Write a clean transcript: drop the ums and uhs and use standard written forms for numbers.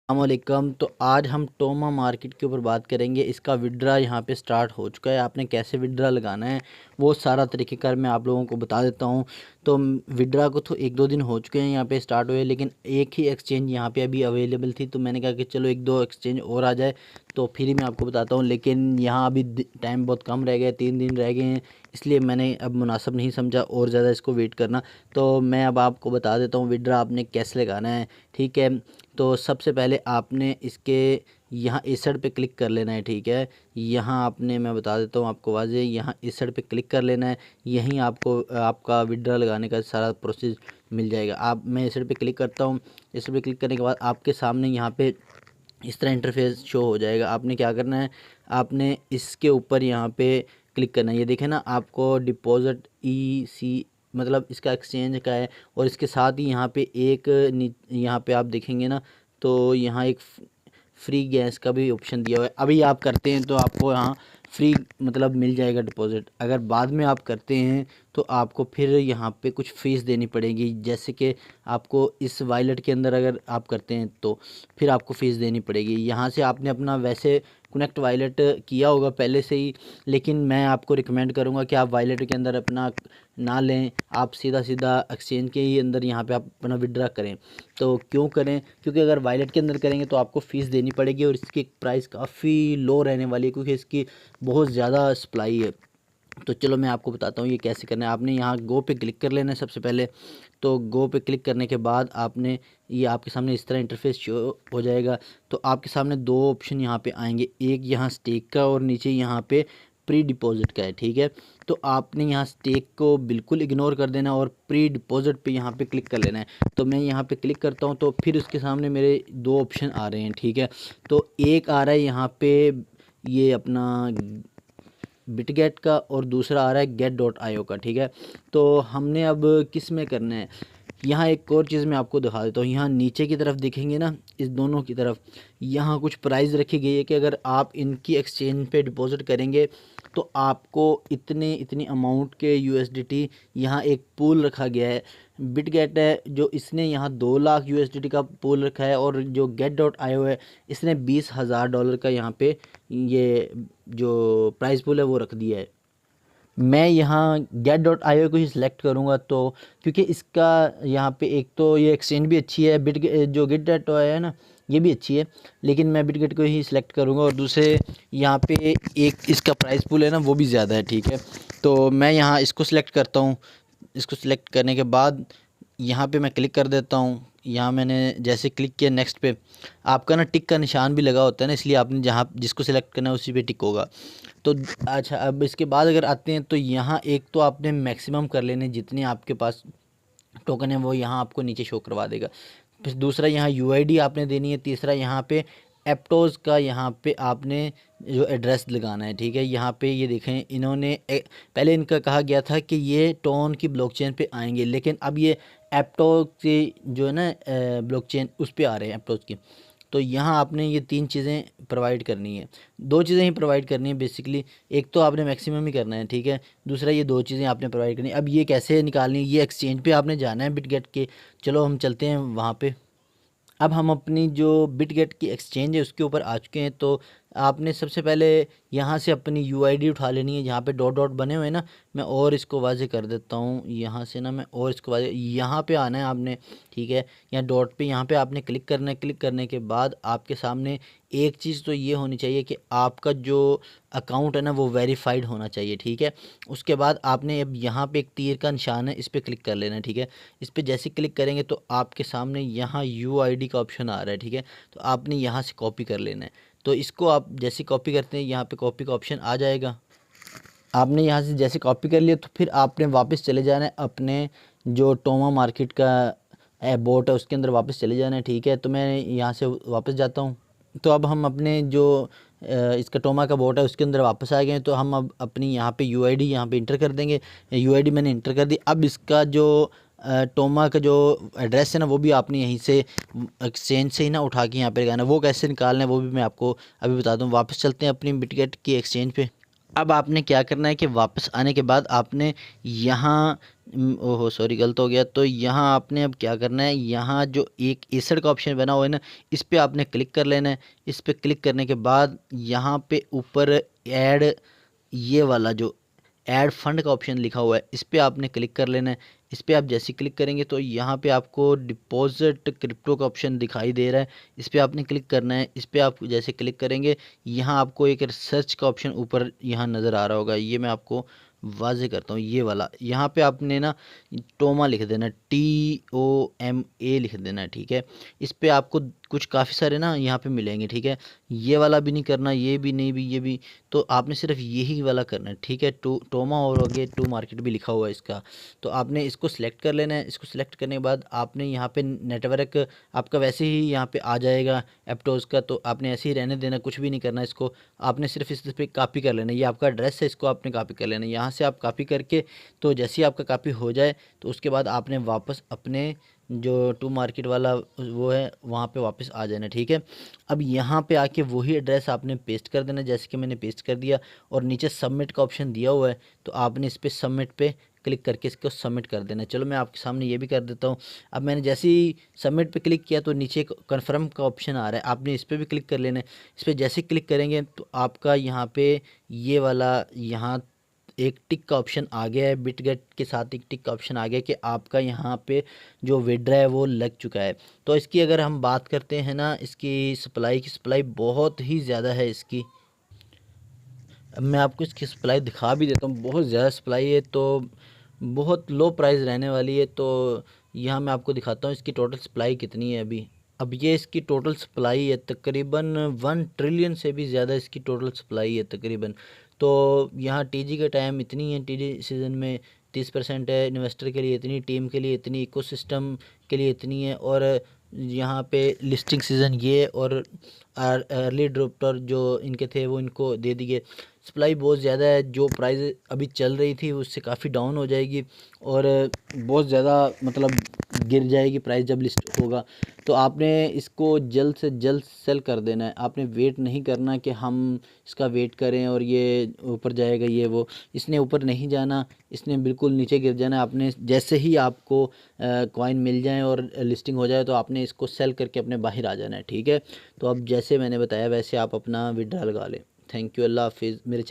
अस्सलामुअलैकुम। तो आज हम टोमा मार्केट के ऊपर बात करेंगे। इसका विड्रा यहाँ पे स्टार्ट हो चुका है। आपने कैसे विड्रा लगाना है वो सारा तरीक़ेकार मैं आप लोगों को बता देता हूँ। तो विड्रा को तो 1-2 दिन हो चुके हैं यहाँ पे स्टार्ट हुए, लेकिन एक ही एक्सचेंज यहाँ पे अभी अवेलेबल थी। तो मैंने कहा कि चलो 1-2 एक्सचेंज और आ जाए तो फिर ही मैं आपको बताता हूँ। लेकिन यहाँ अभी टाइम बहुत कम रह गया, 3 दिन रह गए हैं, इसलिए मैंने अब मुनासिब नहीं समझा और ज़्यादा इसको वेट करना। तो मैं अब आपको बता देता हूँ विड्रा आपने कैसे लगाना है, ठीक है। तो सबसे पहले आपने इसके यहाँ इस साइड पे क्लिक कर लेना है, ठीक है। यहाँ आपने, मैं बता देता हूँ आपको वाज़े, यहाँ इस साइड पे क्लिक कर लेना है। यहीं आपको आपका विड्रा लगाने का सारा प्रोसेस मिल जाएगा। मैं इस साइड पे क्लिक करता हूँ। इस साइड पे क्लिक करने के बाद आपके सामने यहाँ पे इस तरह इंटरफेस शो हो जाएगा। आपने क्या करना है, आपने इसके ऊपर यहाँ पे क्लिक करना है। ये देखें ना, आपको डिपॉजिट EC मतलब इसका एक्सचेंज का है, और इसके साथ ही यहाँ पे एक यहाँ पे आप देखेंगे ना, तो यहाँ एक फ्री गैस का भी ऑप्शन दिया हुआ है। अभी आप करते हैं तो आपको यहाँ फ्री मतलब मिल जाएगा डिपॉज़िट। अगर बाद में आप करते हैं तो आपको फिर यहाँ पे कुछ फ़ीस देनी पड़ेगी। जैसे कि आपको इस वॉलेट के अंदर अगर आप करते हैं तो फिर आपको फ़ीस देनी पड़ेगी। यहाँ से आपने अपना वैसे कनेक्ट वॉलेट किया होगा पहले से ही, लेकिन मैं आपको रिकमेंड करूँगा कि आप वॉलेट के अंदर अपना ना लें, आप सीधा सीधा एक्सचेंज के ही अंदर यहाँ पे आप अपना विड्रा करें। तो क्यों करें, क्योंकि अगर वॉलेट के अंदर करेंगे तो आपको फ़ीस देनी पड़ेगी और इसकी प्राइस काफ़ी लो रहने वाली है, क्योंकि इसकी बहुत ज़्यादा सप्लाई है। तो चलो मैं आपको बताता हूँ ये कैसे करना है। आपने यहाँ गो पे क्लिक कर लेना है सबसे पहले। तो गो पे क्लिक करने के बाद आपने, ये आपके सामने इस तरह इंटरफेस शो हो जाएगा। तो आपके सामने 2 ऑप्शन यहाँ पे आएंगे, एक यहाँ स्टेक का और नीचे यहाँ पे प्री डिपॉज़िट का है, ठीक है। तो आपने यहाँ स्टेक को बिल्कुल इग्नोर कर देना और प्री डिपॉज़िट पे यहाँ पे क्लिक कर लेना है। तो मैं यहाँ पे क्लिक करता हूँ तो फिर उसके सामने मेरे 2 ऑप्शन आ रहे हैं, ठीक है। तो एक आ रहा है यहाँ पे ये अपना बिटगेट का, और दूसरा आ रहा है get.io का, ठीक है। तो हमने अब किस में करना है, यहाँ एक और चीज़ मैं आपको दिखा देता हूँ। यहाँ नीचे की तरफ देखेंगे ना, इस दोनों की तरफ यहाँ कुछ प्राइस रखी गई है कि अगर आप इनकी एक्सचेंज पे डिपॉज़िट करेंगे तो आपको इतनी अमाउंट के USDT, यहाँ एक पूल रखा गया है। बिटगेट है जो, इसने यहाँ 2 लाख USDT का पूल रखा है, और जो get.io है इसने $20,000 का यहाँ पे ये जो प्राइस पूल है वो रख दिया है। मैं यहाँ get.io को ही सिलेक्ट करूँगा, तो क्योंकि इसका यहाँ पे एक तो ये एक्सचेंज भी अच्छी है, जो get.io है ना ये भी अच्छी है, लेकिन मैं बिटगेट को ही सिलेक्ट करूँगा। और दूसरे यहाँ पे एक इसका प्राइस पूल है ना वो भी ज़्यादा है, ठीक है। तो मैं यहाँ इसको सिलेक्ट करता हूँ। इसको सिलेक्ट करने के बाद यहाँ पे मैं क्लिक कर देता हूँ। यहाँ मैंने जैसे क्लिक किया नेक्स्ट पे, आपका ना टिक का निशान भी लगा होता है ना, इसलिए आपने जहाँ जिसको सिलेक्ट करना है उसी पे टिक होगा। तो अच्छा, अब इसके बाद अगर आते हैं तो यहाँ एक तो आपने मैक्सिमम कर लेने जितने आपके पास टोकन है वो यहाँ आपको नीचे शो करवा देगा। फिर दूसरा यहाँ UID आपने देनी है। तीसरा यहाँ पे एप्टोज़ का यहाँ पे आपने जो एड्रेस लगाना है, ठीक है। यहाँ पे ये देखें, इन्होंने पहले इनका कहा गया था कि ये टोन की ब्लॉकचेन पे आएंगे, लेकिन अब ये एप्टोज़ की जो है ना ब्लॉकचेन उस पे आ रहे हैं एप्टोज़ की। तो यहाँ आपने ये 3 चीज़ें प्रोवाइड करनी है, 2 चीज़ें ही प्रोवाइड करनी है बेसिकली। एक तो आपने मैक्सिमम ही करना है, ठीक है। दूसरा ये 2 चीज़ें आपने प्रोवाइड करनी है। अब ये कैसे निकालनी है, ये एक्सचेंज पे आपने जाना है बिटगेट के। चलो हम चलते हैं वहाँ पे। अब हम अपनी जो बिटगेट की एक्सचेंज है उसके ऊपर आ चुके हैं। तो आपने सबसे पहले यहाँ से अपनी UID उठा लेनी है। यहाँ पे डॉट डॉट बने हुए हैं ना, मैं और इसको वाज़े कर देता हूँ। यहाँ से ना मैं और इसको वाज़े, यहाँ पे आना है आपने, ठीक है। यहाँ डॉट पे यहाँ पे आपने क्लिक करना है। क्लिक करने के बाद आपके सामने एक चीज़ तो ये होनी चाहिए कि आपका जो अकाउंट है ना वो वेरीफाइड होना चाहिए, ठीक है। उसके बाद आपने अब यहाँ पे एक तीर का निशान है, इस पर क्लिक कर लेना है, ठीक है। इस पर जैसे क्लिक करेंगे तो आपके सामने यहाँ UID का ऑप्शन आ रहा है, ठीक है। तो आपने यहाँ से कॉपी कर लेना है। तो इसको आप जैसे कॉपी करते हैं यहाँ पे कॉपी का ऑप्शन आ जाएगा। आपने यहाँ से जैसे कॉपी कर लिया तो फिर आपने वापस चले जाना है अपने जो टोमा मार्केट का बोट है उसके अंदर वापस चले जाना है, ठीक है। तो मैं यहाँ से वापस जाता हूँ। तो अब हम अपने जो इसका टोमा का बोट है उसके अंदर वापस आ गए हैं। तो हम अब अपनी यहाँ पे UID यहाँ पे इंटर कर देंगे। UID मैंने इंटर कर दी। अब इसका जो टोमा का जो एड्रेस है ना वो भी आपने यहीं से एक्सचेंज से ही ना उठा के यहाँ पे लगाना है। वो कैसे निकालना है वो भी मैं आपको अभी बता दूँ। वापस चलते हैं अपनी बिटगेट की एक्सचेंज पे। अब आपने क्या करना है कि वापस आने के बाद आपने यहाँ ओहो सॉरी गलत हो गया, तो यहाँ आपने अब क्या करना है, यहाँ जो एक एसेट का ऑप्शन बना हुआ है ना, इस पे आपने क्लिक कर लेना है। इस पे क्लिक करने के बाद यहाँ पे ऊपर ऐड, ये वाला जो ऐड फंड का ऑप्शन लिखा हुआ है, इस पे आपने क्लिक कर लेना है। इस पे आप जैसे क्लिक करेंगे तो यहाँ पे आपको डिपॉजिट क्रिप्टो का ऑप्शन दिखाई दे रहा है, इस पे आपने क्लिक करना है। इस पे आप जैसे क्लिक करेंगे, यहाँ आपको एक रिसर्च का ऑप्शन ऊपर यहाँ नज़र आ रहा होगा, ये मैं आपको वाजे करता हूँ, ये वाला यहाँ पे आपने ना टोमा लिख देना, TOMA लिख देना है, ठीक है। इस पे आपको कुछ काफ़ी सारे ना यहाँ पे मिलेंगे, ठीक है। ये वाला भी नहीं करना, ये भी नहीं, भी ये भी, तो आपने सिर्फ यही वाला करना है, ठीक है। टोमा और आगे टू मार्केट भी लिखा हुआ है इसका, तो आपने इसको सिलेक्ट कर लेना है। इसको सिलेक्ट करने के बाद आपने यहाँ पे नेटवर्क आपका वैसे ही यहाँ पे आ जाएगा एप्टोज का, तो आपने ऐसे ही रहने देना, कुछ भी नहीं करना इसको। आपने सिर्फ इस पे कॉपी कर लेना, ये आपका एड्रेस है, इसको आपने कॉपी कर लेना। यहाँ से आप कॉपी करके, तो जैसे ही आपका कॉपी हो जाए तो उसके बाद आपने वापस अपने जो टू मार्केट वाला वो है वहाँ पे वापस आ जाना, ठीक है। अब यहाँ पे आके वही एड्रेस आपने पेस्ट कर देना, जैसे कि मैंने पेस्ट कर दिया, और नीचे सबमिट का ऑप्शन दिया हुआ है, तो आपने इस पे सबमिट पे क्लिक करके इसको सबमिट कर देना। चलो मैं आपके सामने ये भी कर देता हूँ। अब मैंने जैसे ही सबमिट पे क्लिक किया तो नीचे एक कन्फर्म का ऑप्शन आ रहा है, आपने इस पर भी क्लिक कर लेना है। इस पर जैसे क्लिक करेंगे तो आपका यहाँ पे ये वाला यहाँ एक टिक का ऑप्शन आ गया है, बिटगेट के साथ एक टिक का ऑप्शन आ गया कि आपका यहाँ पे जो विड्रा है वो लग चुका है। तो इसकी अगर हम बात करते हैं ना, इसकी सप्लाई की, सप्लाई बहुत ही ज़्यादा है इसकी। अब मैं आपको इसकी सप्लाई दिखा भी देता हूँ, बहुत ज़्यादा सप्लाई है, तो बहुत लो प्राइस रहने वाली है। तो यहाँ मैं आपको दिखाता हूँ इसकी टोटल सप्लाई कितनी है अभी। अब ये इसकी टोटल सप्लाई है तकरीबन 1 ट्रिलियन से भी ज़्यादा इसकी टोटल सप्लाई है तकरीबन। तो यहाँ टीजी का टाइम इतनी है, टीजी सीज़न में 30% है, इन्वेस्टर के लिए इतनी, टीम के लिए इतनी, इकोसिस्टम के लिए इतनी है, और यहाँ पे लिस्टिंग सीज़न ये, और अर्ली ड्रॉपर जो इनके थे वो इनको दे दिए। सप्लाई बहुत ज़्यादा है, जो प्राइस अभी चल रही थी उससे काफ़ी डाउन हो जाएगी, और बहुत ज़्यादा मतलब गिर जाएगी प्राइस जब लिस्ट होगा। तो आपने इसको जल्द से जल्द सेल कर देना है, आपने वेट नहीं करना कि हम इसका वेट करें और ये ऊपर जाएगा ये वो, इसने ऊपर नहीं जाना, इसने बिल्कुल नीचे गिर जाना है। आपने जैसे ही आपको कॉइन मिल जाए और लिस्टिंग हो जाए तो आपने इसको सेल करके अपने बाहर आ जाना है, ठीक है। तो अब जैसे मैंने बताया वैसे आप अपना विड्रॉ लगा लें। थैंक यू, अल्लाह हाफिज़। मेरे